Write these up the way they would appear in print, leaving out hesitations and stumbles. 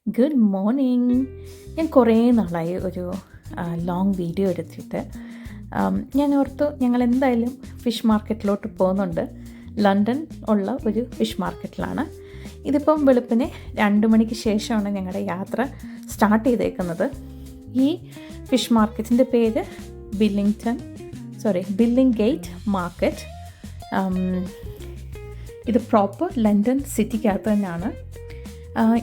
Good morning. ഞാൻ കുറേ നാളായി ഒരു ലോങ് വീഡിയോ എടുത്തിട്ട്. ഞാൻ ഓർത്തു ഞങ്ങൾ എന്തായാലും ഫിഷ് മാർക്കറ്റിലോട്ട് പോകുന്നുണ്ട്. ലണ്ടൻ ഉള്ള ഒരു ഫിഷ് മാർക്കറ്റിലാണ്. ഇതിപ്പം വെളുപ്പിന് 2 മണിക്ക് ശേഷമാണ് ഞങ്ങളുടെ യാത്ര സ്റ്റാർട്ട് ചെയ്തേക്കുന്നത്. ഈ ഫിഷ് മാർക്കറ്റിൻ്റെ പേര് ബില്ലിംഗ് ഗേറ്റ് മാർക്കറ്റ്. ഇത് പ്രോപ്പർ ലണ്ടൻ സിറ്റിക്കകത്ത് തന്നെയാണ്.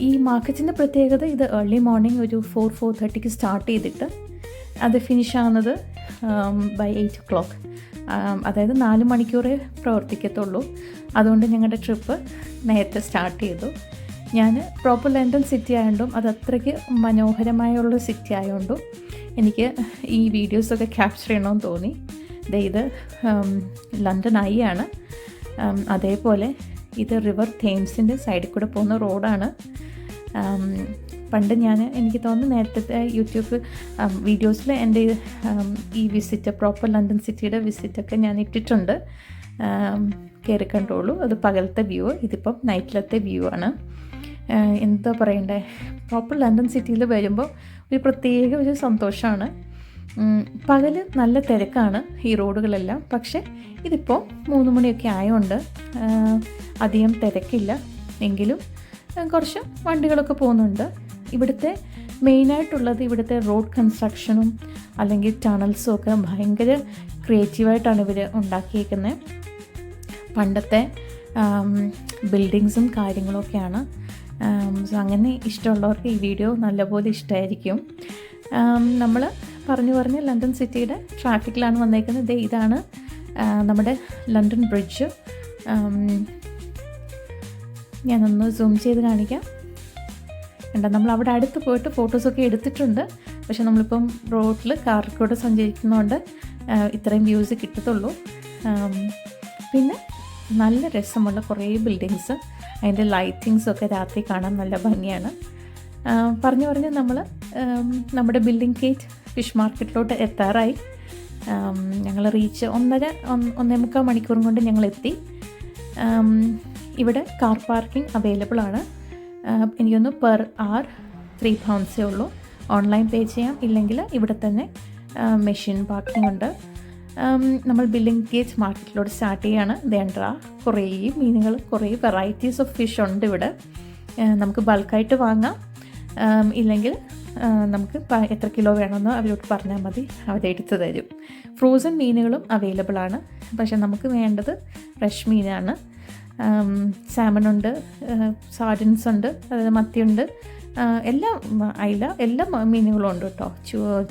ഈ മാർക്കറ്റിൻ്റെ പ്രത്യേകത, ഇത് ഏർലി മോർണിംഗ് ഒരു 4-4:30 സ്റ്റാർട്ട് ചെയ്തിട്ട് അത് ഫിനിഷ് ആവുന്നത് ബൈ 8 o'clock. അതായത് 4 മണിക്കൂറേ പ്രവർത്തിക്കത്തുള്ളൂ. അതുകൊണ്ട് ഞങ്ങളുടെ ട്രിപ്പ് നേരത്തെ സ്റ്റാർട്ട് ചെയ്തു. ഞാൻ പ്രോപ്പർ ലണ്ടൻ സിറ്റി ആയതുകൊണ്ടും അത് അത്രയ്ക്ക് മനോഹരമായുള്ള സിറ്റി ആയതുകൊണ്ടും എനിക്ക് ഈ വീഡിയോസൊക്കെ ക്യാപ്ചർ ചെയ്യണമെന്ന് തോന്നി. ഇത് ലണ്ടൻ ഐ ആണ്. അതേപോലെ ഇത് റിവർ തേംസിൻ്റെ സൈഡിൽ കൂടെ പോകുന്ന റോഡാണ്. പണ്ട് എനിക്ക് തോന്നുന്നു നേരത്തെ യൂട്യൂബ് വീഡിയോസിൽ എൻ്റെ ഈ വിസിറ്റ്, പ്രോപ്പർ ലണ്ടൻ സിറ്റിയുടെ വിസിറ്റൊക്കെ ഞാൻ ഇട്ടിട്ടുണ്ട്. കയറി കണ്ടോളൂ. അത് പകലത്തെ വ്യൂ, ഇതിപ്പം നൈറ്റിലത്തെ വ്യൂ ആണ്. എന്താ പറയണ്ടേ, പ്രോപ്പർ ലണ്ടൻ സിറ്റിയിൽ വരുമ്പോൾ ഒരു പ്രത്യേക ഒരു സന്തോഷമാണ്. പകൽ നല്ല തിരക്കാണ് ഈ റോഡുകളെല്ലാം. പക്ഷേ ഇതിപ്പോൾ 3 മണിയൊക്കെ ആയതുകൊണ്ട് അധികം തിരക്കില്ല. എങ്കിലും കുറച്ച് വണ്ടികളൊക്കെ പോകുന്നുണ്ട്. ഇവിടുത്തെ മെയിനായിട്ടുള്ളത് ഇവിടുത്തെ റോഡ് കൺസ്ട്രക്ഷനും അല്ലെങ്കിൽ ടണൽസും ഒക്കെ ഭയങ്കര ക്രിയേറ്റീവായിട്ടാണ് ഇവർ ഉണ്ടാക്കിയേക്കുന്നത്. പണ്ടത്തെ ബിൽഡിങ്സും കാര്യങ്ങളൊക്കെയാണ്. സോ അങ്ങനെ ഇഷ്ടമുള്ളവർക്ക് ഈ വീഡിയോ നല്ലപോലെ ഇഷ്ടമായിരിക്കും. നമ്മൾ പറഞ്ഞ് ലണ്ടൻ സിറ്റിയുടെ ട്രാഫിക്കിലാണ് വന്നേക്കുന്നത്. ഇതാണ് നമ്മുടെ ലണ്ടൻ ബ്രിഡ്ജ്. ഞാനൊന്ന് സൂം ചെയ്ത് കാണിക്കാം. നമ്മൾ അവിടെ അടുത്ത് പോയിട്ട് ഫോട്ടോസൊക്കെ എടുത്തിട്ടുണ്ട്. പക്ഷെ നമ്മളിപ്പം റോഡിൽ കാറിൽ കൂടെ സഞ്ചരിക്കുന്നതുകൊണ്ട് ഇത്രയും വ്യൂസ് കിട്ടത്തുള്ളൂ. പിന്നെ നല്ല രസമുള്ള കുറേ ബിൽഡിങ്സ്, അതിൻ്റെ ലൈറ്റിങ്സൊക്കെ രാത്രി കാണാൻ നല്ല ഭംഗിയാണ്. പറഞ്ഞ് നമ്മൾ നമ്മുടെ ബില്ലിംഗ് ഗേറ്റ് ഫിഷ് മാർക്കറ്റിലോട്ട് എത്താറായി. ഞങ്ങൾ റീച്ച് 1.5 മണിക്കൂറും കൊണ്ട് ഞങ്ങളെത്തി. ഇവിടെ കാർ പാർക്കിംഗ് അവൈലബിൾ ആണ്. എനിക്കൊന്ന് പെർ അവർ £3 ഉള്ളൂ. ഓൺലൈൻ പേ ചെയ്യാം, ഇല്ലെങ്കിൽ ഇവിടെ തന്നെ മെഷീൻ പാർക്കിംഗ് ഉണ്ട്. നമ്മൾ ബില്ലിംഗ് ഗേറ്റ് മാർക്കറ്റിലോട്ട് സ്റ്റാർട്ട് ചെയ്യാണ്. വേണ്ട കുറേ മീനുകൾ, കുറേ വെറൈറ്റീസ് ഓഫ് ഫിഷ് ഉണ്ട് ഇവിടെ. നമുക്ക് ബൾക്കായിട്ട് വാങ്ങാം, ഇല്ലെങ്കിൽ നമുക്ക് എത്ര കിലോ വേണമെന്ന് അവരോട് പറഞ്ഞാൽ മതി, അവരെടുത്ത് തരും. ഫ്രോസൺ മീനുകളും അവൈലബിൾ ആണ്. പക്ഷെ നമുക്ക് വേണ്ടത് ഫ്രഷ് മീനാണ്. സാമൺ ഉണ്ട്, സാർഡിൻസ് ഉണ്ട്, അതായത് മത്തിയുണ്ട്, അയില, എല്ലാ മീനുകളും ഉണ്ട് കേട്ടോ.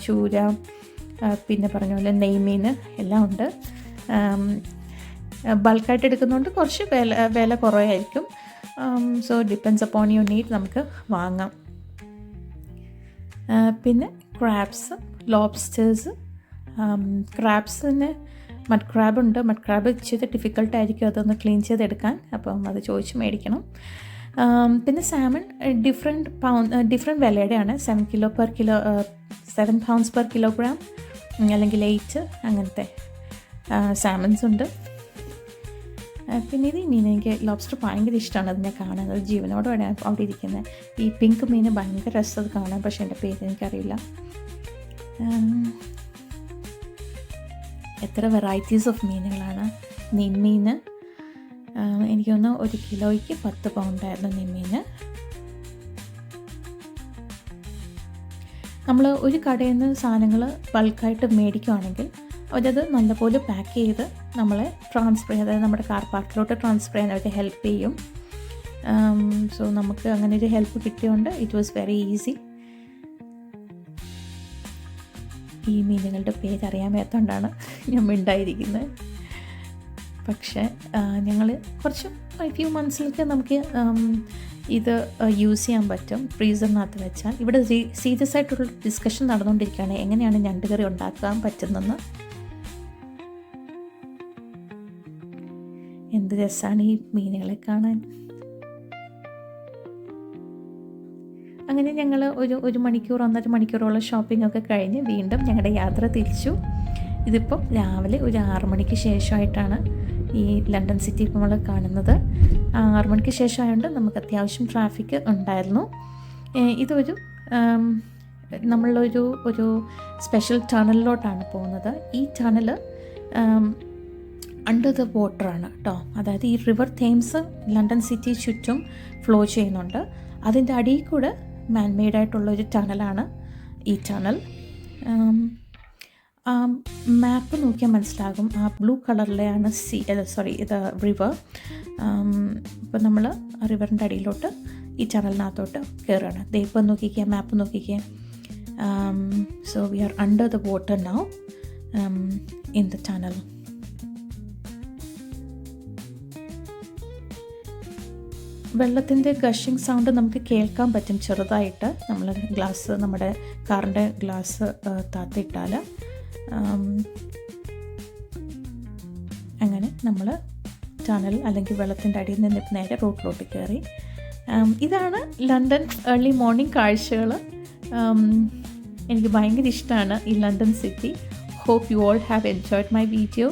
ചൂര, പിന്നെ പറഞ്ഞ പോലെ നെയ്മീൻ എല്ലാം ഉണ്ട്. ബൾക്കായിട്ട് എടുക്കുന്നതുകൊണ്ട് കുറച്ച് വില കുറവായിരിക്കും. So depends upon your need, നമുക്ക് വാങ്ങാം. പിന്നെ ക്രാബ്സ്, ലോബ്സ്റ്റേഴ്സ്. ക്രാബ്സിന് മഡ് ക്രാബ് ഉണ്ട്. മഡ് ക്രാബ് ഇച്ചിരി ഡിഫിക്കൽട്ടായിരിക്കും അതൊന്ന് ക്ലീൻ ചെയ്തെടുക്കാൻ, അപ്പം അത് ചോദിച്ച് മേടിക്കണം. പിന്നെ salmon different വിലയുടെയാണ്. 7 pounds per kilogram, അല്ലെങ്കിൽ 8, അങ്ങനത്തെ സാമൺസ് ഉണ്ട്. പിന്നെ ഇത് മീൻ, എനിക്ക് ലോബ്സ്റ്റർ ഭയങ്കര ഇഷ്ടമാണ്. അതിനെ കാണാൻ, അത് ജീവനോടെ അവിടെ ഇരിക്കുന്നത്. ഈ പിങ്ക് മീൻ ഭയങ്കര രസം അത് കാണാൻ, പക്ഷേ എൻ്റെ പേര് എനിക്കറിയില്ല. എത്ര വെറൈറ്റീസ് ഓഫ് മീനുകളാണ്. നെയ്മീൻ എനിക്ക് തോന്നുന്നു 1 കിലോയ്ക്ക് 10 pound നെയ്മീൻ. നമ്മൾ ഒരു കടയിൽ നിന്ന് സാധനങ്ങൾ ബൾക്കായിട്ട് മേടിക്കുകയാണെങ്കിൽ അവരത് നല്ലപോലെ പാക്ക് ചെയ്ത് നമ്മളെ ട്രാൻസ്ഫർ ചെയ്യും, അതായത് നമ്മുടെ കാർ പാർക്കിലോട്ട് ട്രാൻസ്ഫർ ചെയ്യാൻ അവർ ഹെൽപ്പ് ചെയ്യും. സോ നമുക്ക് അങ്ങനെ ഒരു ഹെൽപ്പ് കിട്ടിയതുകൊണ്ട് ഇറ്റ് വാസ് വെരി ഈസി. ഈ മീനുകളുടെ പേരറിയാൻ മേത്തോണ്ടാണ് ഞാൻ മിണ്ടായിരിക്കുന്നത്. പക്ഷേ ഞങ്ങൾ കുറച്ച് ഫ്യൂ മന്ത്സിലൊക്കെ നമുക്ക് ഇത് യൂസ് ചെയ്യാൻ പറ്റും ഫ്രീസറിനകത്ത് വെച്ചാൽ. ഇവിടെ സീരിയസ് ആയിട്ടുള്ള ഡിസ്കഷൻ നടന്നുകൊണ്ടിരിക്കുകയാണ്, എങ്ങനെയാണ് ഞണ്ട് കറി ഉണ്ടാക്കാൻ പറ്റുന്നതെന്ന്. എന്ത് രസമാണ് ഈ മീനുകളെ കാണാൻ. അങ്ങനെ ഞങ്ങൾ ഒരു 1.5 മണിക്കൂറോളം ഷോപ്പിംഗ് ഒക്കെ കഴിഞ്ഞ് വീണ്ടും ഞങ്ങളുടെ യാത്ര തിരിച്ചു. ഇതിപ്പം രാവിലെ ഒരു 6 മണിക്ക് ശേഷമായിട്ടാണ് ഈ ലണ്ടൻ സിറ്റി നമ്മൾ കാണുന്നത്. 6 മണിക്ക് ശേഷമായതുകൊണ്ട് നമുക്ക് അത്യാവശ്യം ട്രാഫിക് ഉണ്ടായിരുന്നു. ഇതൊരു നമ്മളൊരു സ്പെഷ്യൽ ടണലിലോട്ടാണ് പോകുന്നത്. ഈ ടണൽ അണ്ടർ ദ വാട്ടറാണ് കേട്ടോ. അതായത് ഈ റിവർ തേംസ് ലണ്ടൻ സിറ്റി ചുറ്റും ഫ്ലോ ചെയ്യുന്നുണ്ട്. അതിൻ്റെ അടിയിൽ കൂടെ മാൻമെയ്ഡായിട്ടുള്ളൊരു ടണലാണ് ഈ ടണൽ. മാപ്പ് നോക്കിയാൽ മനസ്സിലാകും, ആ ബ്ലൂ കളറിലെയാണ് ഇത് റിവർ. ഇപ്പം നമ്മൾ ആ റിവറിൻ്റെ അടിയിലോട്ട് ഈ ടണലിനകത്തോട്ട് കയറുകയാണ്. ഇപ്പം നോക്കിക്കുക, മാപ്പ് നോക്കിക്കുക. So we are under the water now in the tunnel. വെള്ളത്തിൻ്റെ ഗഷിങ് സൗണ്ട് നമുക്ക് കേൾക്കാൻ പറ്റും ചെറുതായിട്ട്. നമ്മൾ നമ്മുടെ കാറിൻ്റെ ഗ്ലാസ് താത്തിട്ടാൽ. അങ്ങനെ നമ്മൾ ടണൽ അല്ലെങ്കിൽ വെള്ളത്തിൻ്റെ അടിയിൽ നിന്ന് നേരെ റോഡിലോട്ട് കയറി. ഇതാണ് ലണ്ടൻ ഏർലി മോർണിംഗ് കാഴ്ചകൾ. എനിക്ക് ഭയങ്കര ഇഷ്ടമാണ് ഈ London city. Hope you all have enjoyed my video.